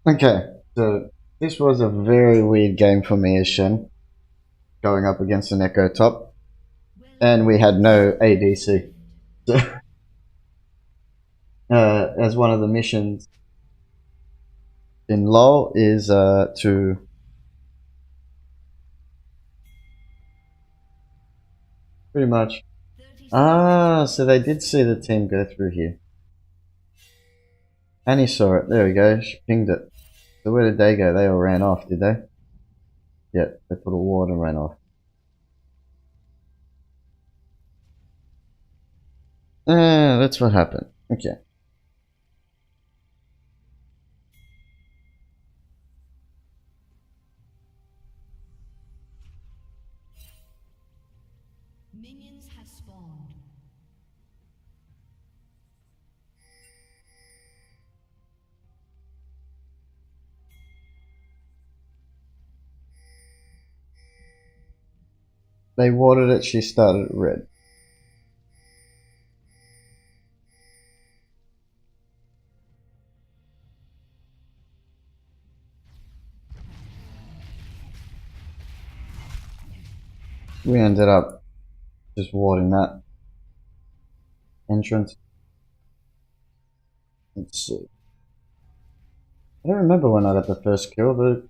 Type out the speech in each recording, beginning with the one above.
Okay, so this was a very weird game for me as Shen, going up against an Echo top, and we had no ADC. So, as one of the missions in LoL is to pretty much. So they did see the team go through here. Annie saw it. There we go. She pinged it. So where did they go? They all ran off, did they? Yeah, they put a ward and ran off. That's what happened. Okay. Minions have spawned. They watered it. She started red. We ended up just watering that entrance. Let's see. I don't remember when I got the first kill, but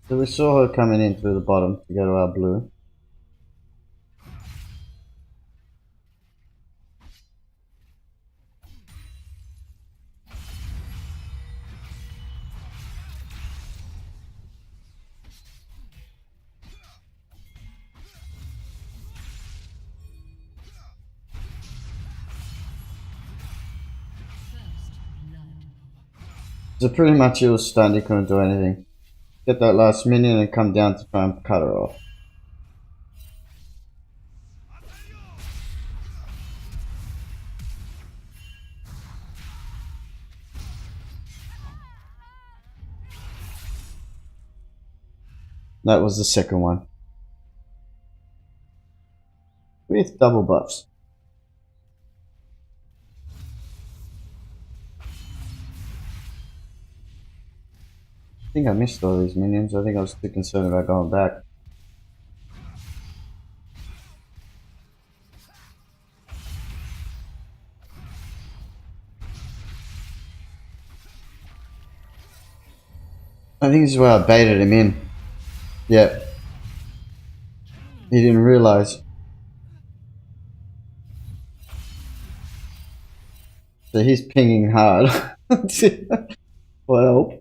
so we saw her coming in through the bottom to go to our blue. So pretty much it was stunned, he couldn't do anything. Get that last minion and come down to try and cut her off. That was the second one. With double buffs. I think I missed all these minions. I think I was too concerned about going back. I think this is where I baited him in. Yeah. He didn't realize. So he's pinging hard. Well.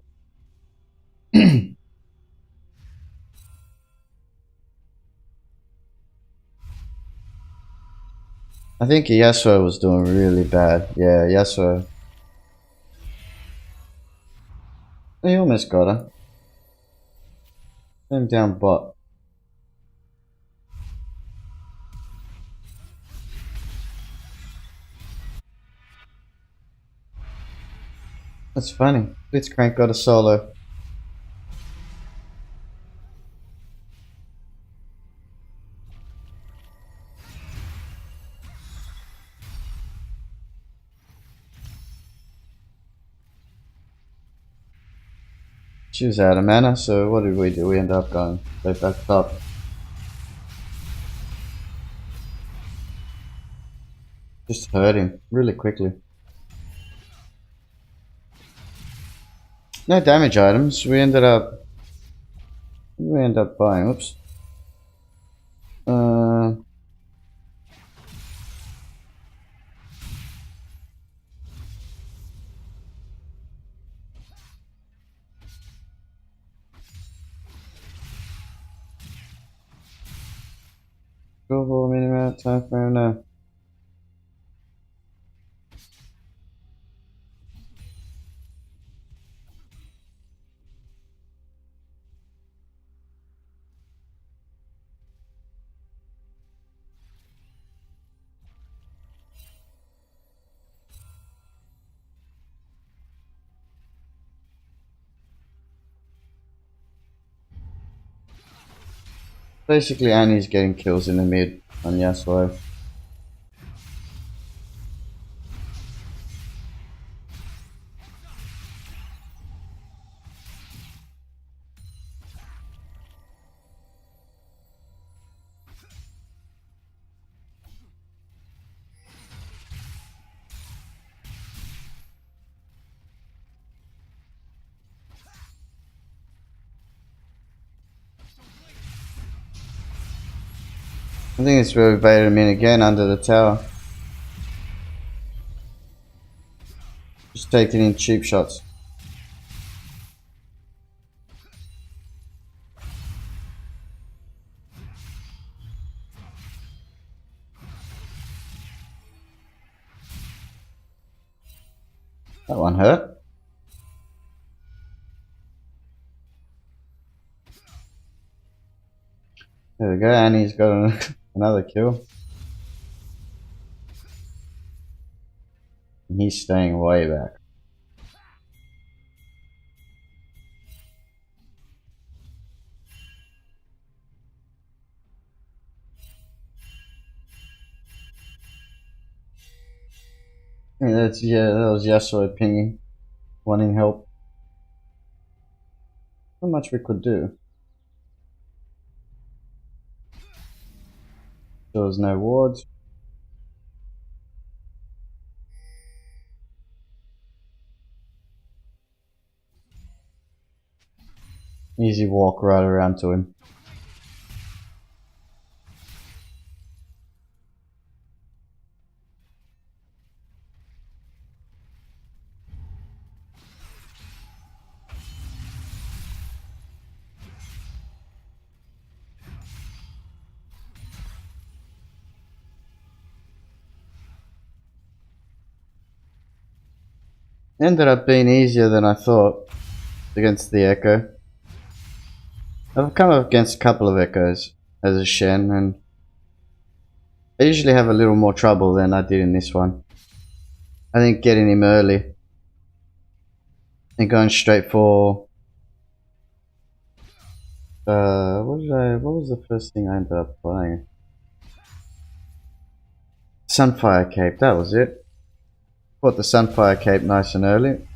I think Yasuo was doing really bad. Yeah, Yasuo. He almost got her. Send down bot. That's funny. Blitzcrank got a solo. She was out of mana, so what did we do? We ended up going right back up. Just hurt him really quickly. No damage items. We ended up buying. Oops. Uh, Go for minimum time frame now. Basically, Annie's getting kills in the mid on Yasuo. I think it's where we baited him in again under the tower. Just taking in cheap shots. That one hurt. There we go, Annie's got another kill. And he's staying way back. Yeah, that was Yasuo pinging, wanting help. Not much we could do. There was no wards. Easy walk right around to him. Ended up being easier than I thought against the Echo. I've come up against a couple of Echoes as a Shen, and I usually have a little more trouble than I did in this one. I think getting him early and going straight for what was the first thing I ended up playing? Sunfire Cape, that was it. Bought the Sunfire Cape nice and early.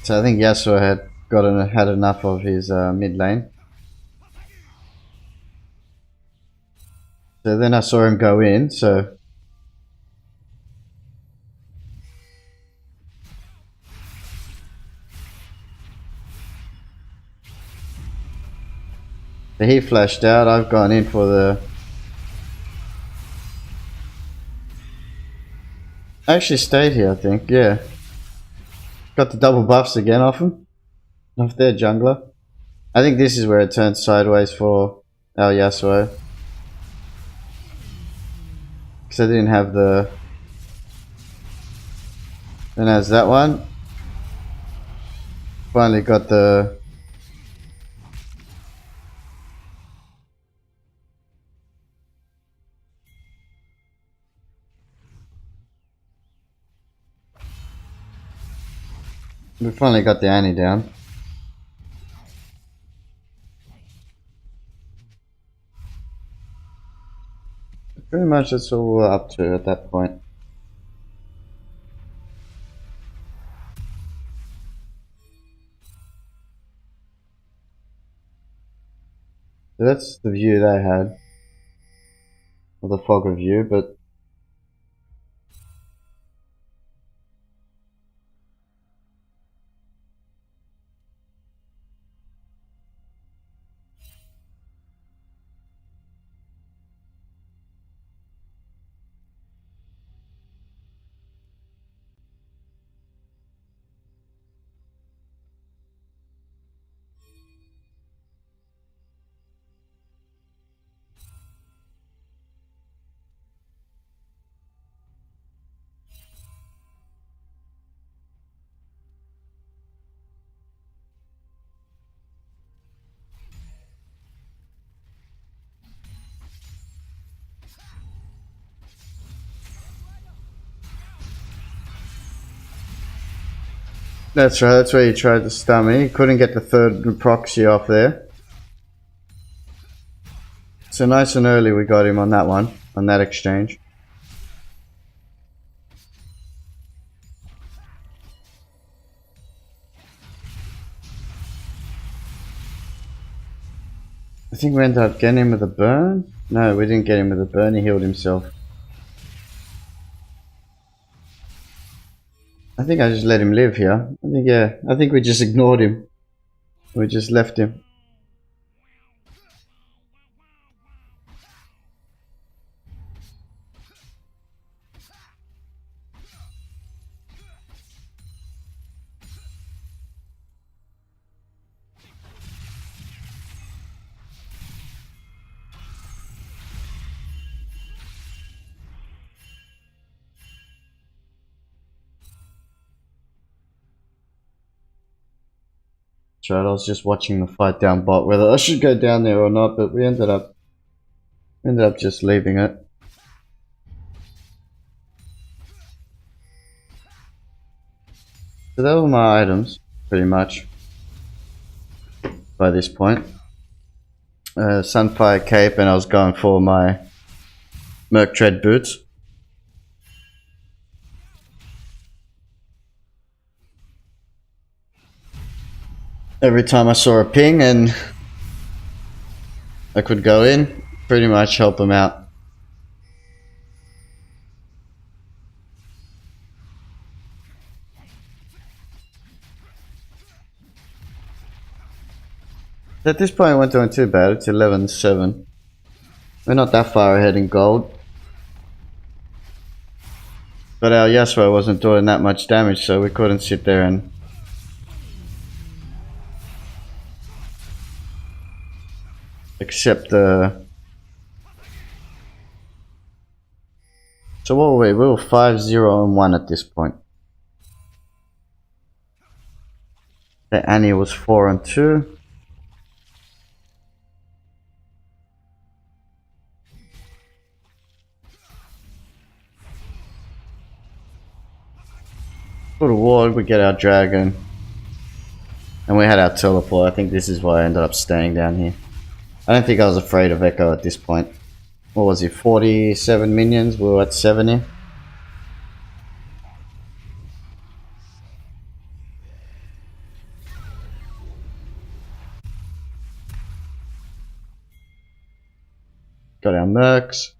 So I think Yasuo had enough of his mid lane. So then I saw him go in, so he flashed out. I've gone in for the. I actually stayed here, I think. Yeah, got the double buffs again off him, off their jungler. I think this is where it turns sideways for our Yasuo, because I didn't have the. Then as that one, finally got the. We finally got the Annie down. Pretty much that's all we're up to at that point. So that's the view they had, or the fog of view, but That's right, that's where he tried to stun me. He couldn't get the third proxy off there. So nice and early we got him on that one, on that exchange. I think we ended up getting him with a burn. No, we didn't get him with a burn, he healed himself. I think I just let him live here. I think we just ignored him. We just left him. That's right, I was just watching the fight down bot, whether I should go down there or not, but we ended up just leaving it. So that were my items, pretty much, by this point. Sunfire Cape, and I was going for my Merc Tread boots. Every time I saw a ping and I could go in, pretty much help them out. At this point, it wasn't doing too bad. It's 11-7. We're not that far ahead in gold. But our Yasuo wasn't doing that much damage, so we couldn't sit there and accept the... So what were we? We were 5-0-1 at this point. The Annie was 4-2. Put a ward, we get our dragon. And we had our teleport. I think this is why I ended up staying down here. I don't think I was afraid of Echo at this point. What was he? 47 minions? We were at 70. Got our mercs.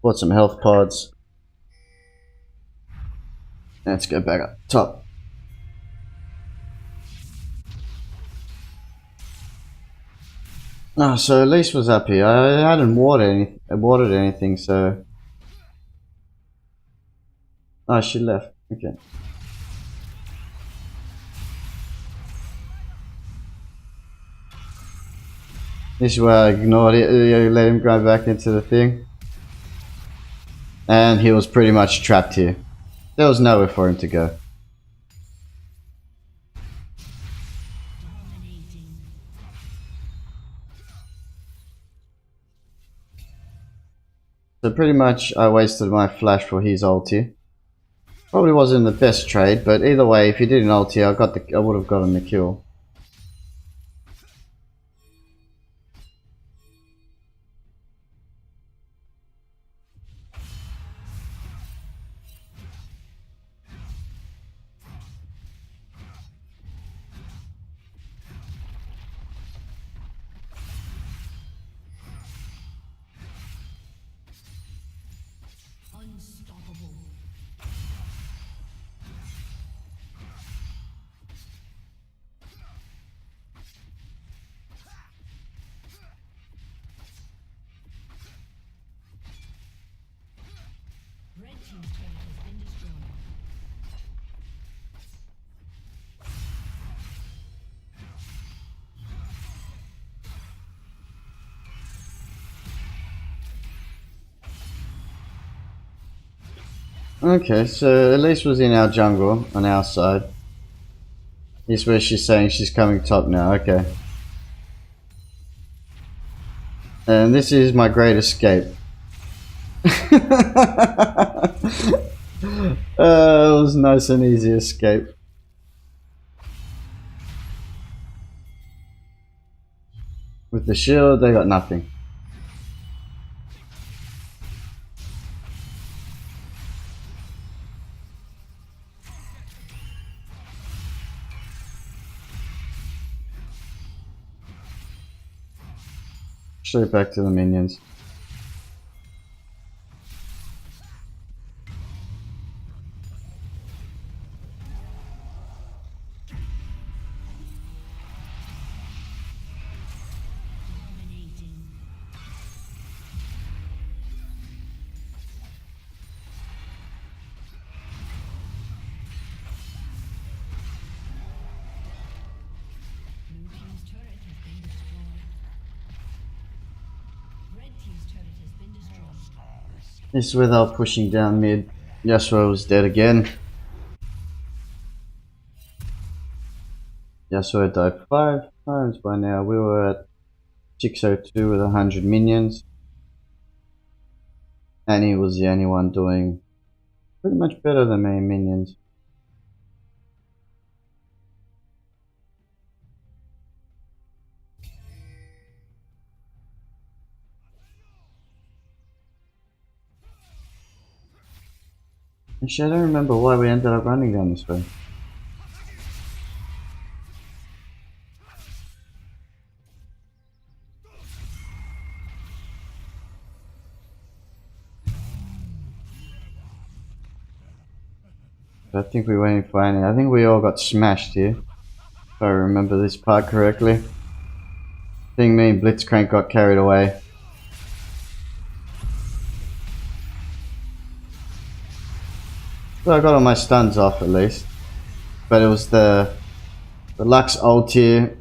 Bought some health pods. Let's go back up top. Oh, so Elise was up here. I hadn't watered anything, so... Oh, she left. Okay. This is where I ignored it. Let him go back into the thing. And he was pretty much trapped here. There was nowhere for him to go. So pretty much I wasted my flash for his ulti. Probably wasn't the best trade, but either way, if he did an ulti, I would have gotten the kill. Okay, so Elise was in our jungle on our side. Here's where she's saying she's coming top now, okay. And this is my great escape. It was a nice and easy escape. With the shield, they got nothing. Straight back to the minions. Blue team's turret has been destroyed. Red team's turret has been destroyed. This is without pushing down mid. Yasuo was dead again. Yasuo died 5 times by now. We were at 602 with 100 minions. Annie was the only one doing pretty much better than me in minions. Actually, I don't remember why we ended up running down this way. I think we went in for Annie. I think we all got smashed here. If I remember this part correctly. I think me and Blitzcrank got carried away. So I got all my stuns off at least. But it was the Lux ult here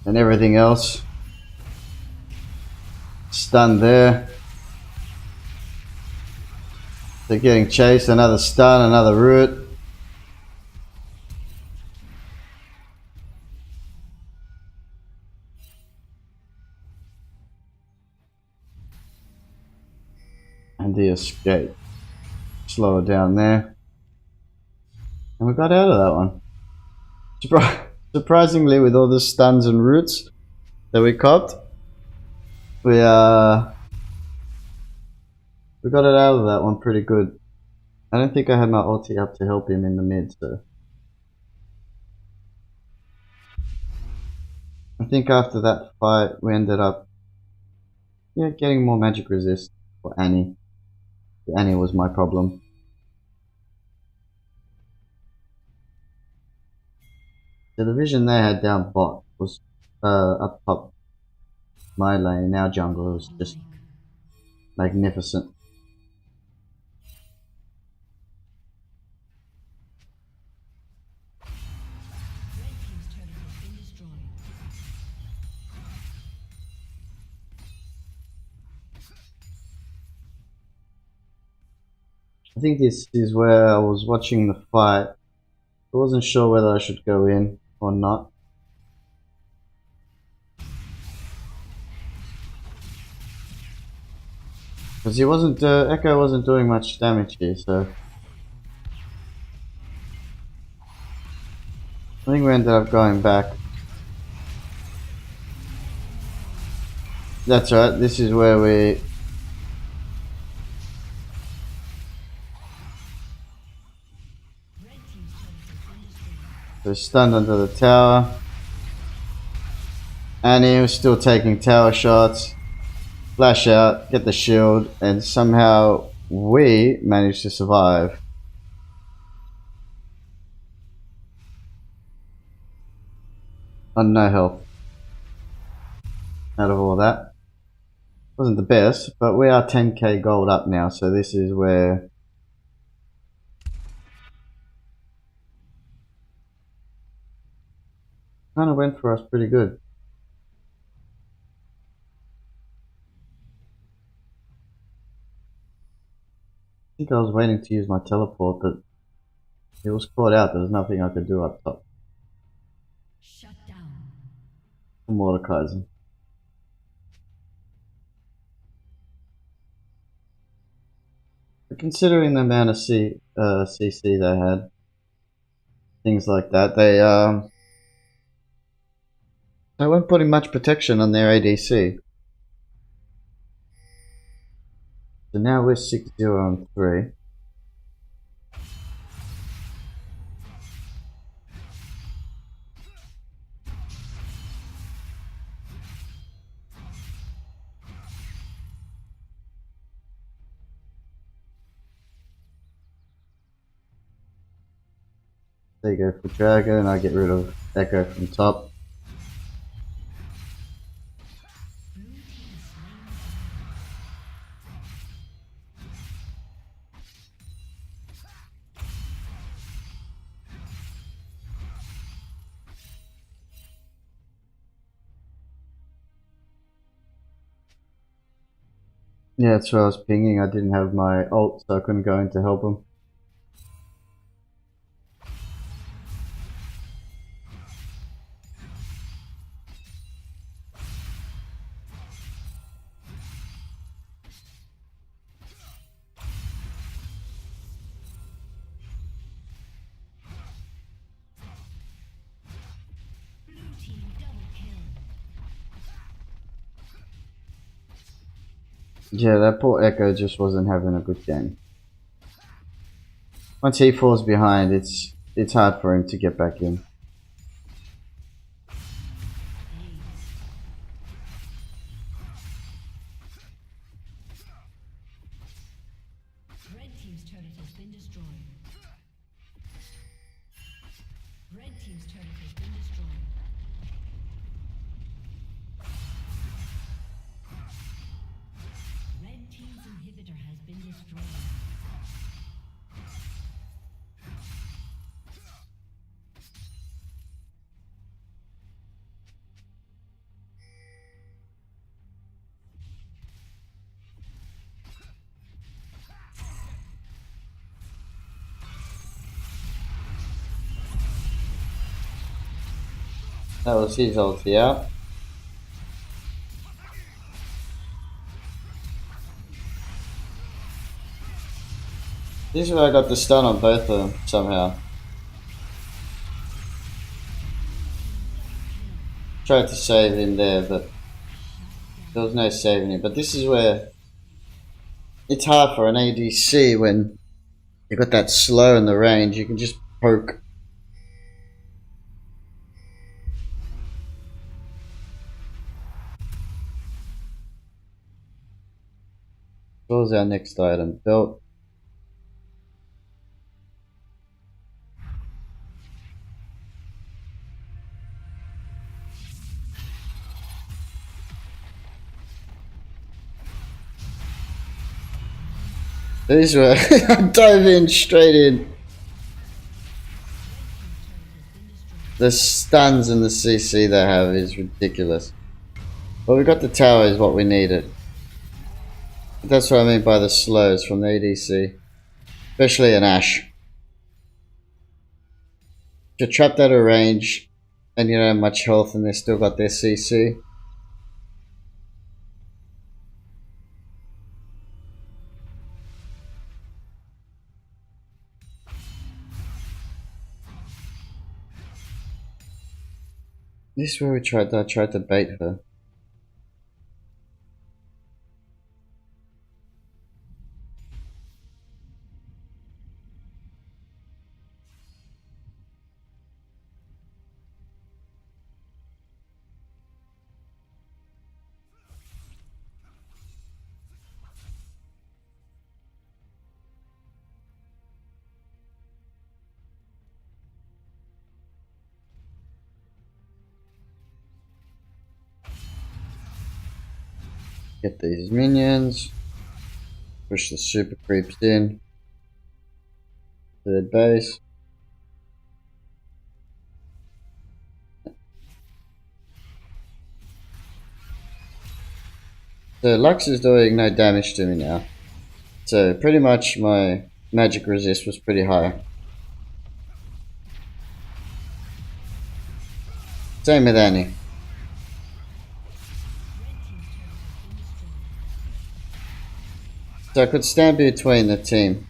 and everything else. Stun there. They're getting chased, another stun, another root. And the escape. Slow it down there. And we got out of that one. Surprisingly, with all the stuns and roots that we copped, we got it out of that one pretty good. I don't think I had my ulti up to help him in the mid, so I think after that fight we ended up getting more magic resist for Annie. Annie was my problem. So the vision they had down bot was up top my lane. Our jungle was just magnificent. I think this is where I was watching the fight. I wasn't sure whether I should go in or not. Because he wasn't, Echo wasn't doing much damage here, so I think we ended up going back. That's right, this is where we were stunned under the tower. And he was still taking tower shots. Flash out, get the shield, and somehow we managed to survive. On no health. Out of all that. Wasn't the best, but we are 10k gold up now, so this is where kind of went for us pretty good. I think I was waiting to use my teleport, but it was caught out. There was nothing I could do up top. Shut down. Mordekaiser. But considering the amount of CC they had, things like that, they They weren't putting much protection on their ADC. So now we're 6-0 on 3. They go for Dragon, I get rid of Echo from top. Yeah, that's where I was pinging. I didn't have my ult, so I couldn't go in to help him. Yeah, that poor Echo just wasn't having a good game. Once he falls behind, it's hard for him to get back in. Red team's turret has been destroyed. Red team's turret has been destroyed. Red team's inhibitor has been destroyed. That was his ulti out. This is where I got the stun on both of them somehow. Tried to save him there, but there was no saving him. But this is where it's hard for an ADC when you got that slow in the range. You can just poke. What was our next item? Belt. This is where I dove in straight in. The stuns and the CC they have is ridiculous. But we got the tower is what we needed. That's what I mean by the slows from the ADC. Especially an Ashe. You're trapped out of range and you don't have much health and they still got their CC. This is where I tried to bait her. Get these minions. Push the super creeps in. To their base. So Lux is doing no damage to me now. So pretty much my magic resist was pretty high. Same with Annie. So I could stand between the team.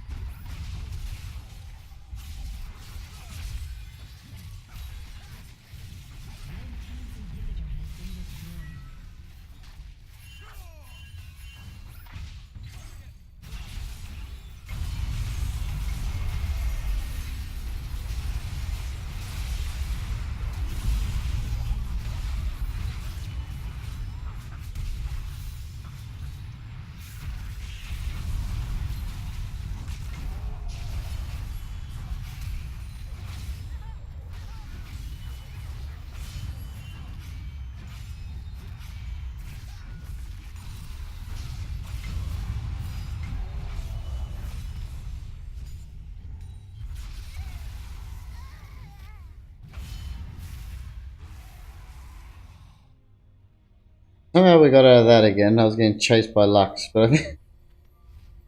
Somehow we got out of that again. I was getting chased by Lux, but I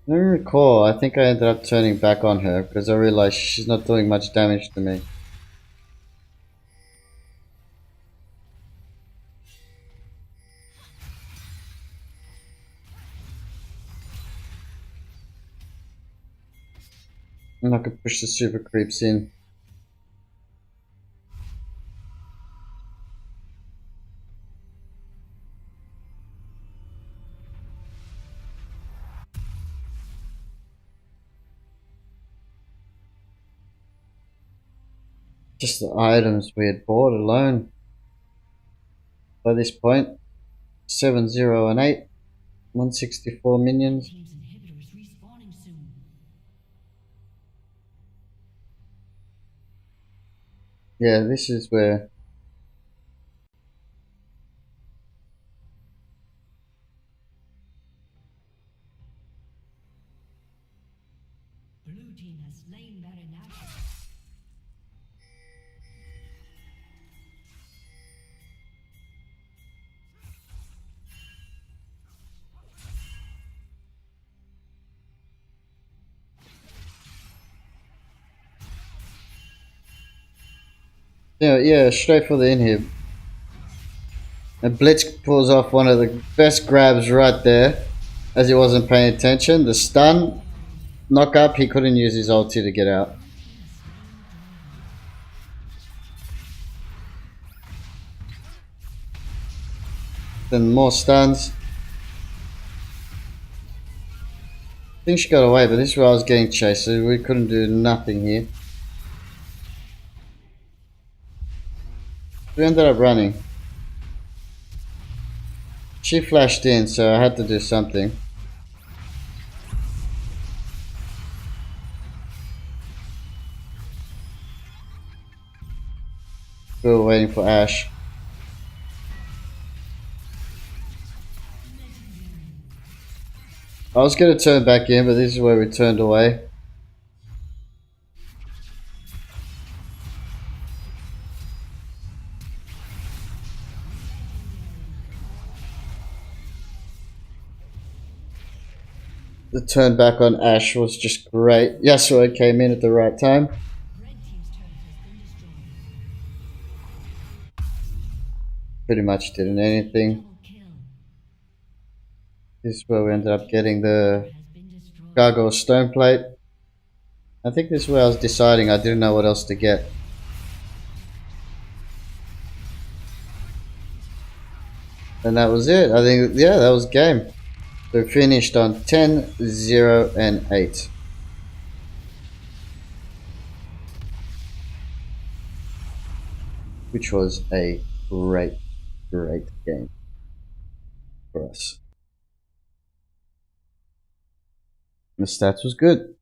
don't recall. I think I ended up turning back on her because I realized she's not doing much damage to me. And I could push the super creeps in. Just the items we had bought alone. By this point, 7, 0, and 8. 164 minions. Team's inhibitor is respawning soon. Yeah, this is where Blue team has slain Baron Nashor. yeah, straight for the inhib. And Blitz pulls off one of the best grabs right there, as he wasn't paying attention. The stun, knock up, he couldn't use his ulti to get out. Then more stuns. I think she got away, but this is where I was getting chased, so we couldn't do nothing here. We ended up running. She flashed in, so I had to do something. We were waiting for Ashe. I was going to turn back in, but this is where we turned away. The turn back on Ashe was just great. Yasuo came in at the right time. Red team's turret has been destroyed. Pretty much didn't anything. Double kill. This is where we ended up getting the Has been destroyed. Gargoyle Stone Plate. I think this is where I was deciding I didn't know what else to get. And that was it. I think, yeah, that was game. So we finished on 10, 0, and 8. Which was a great, great game for us. The stats was good.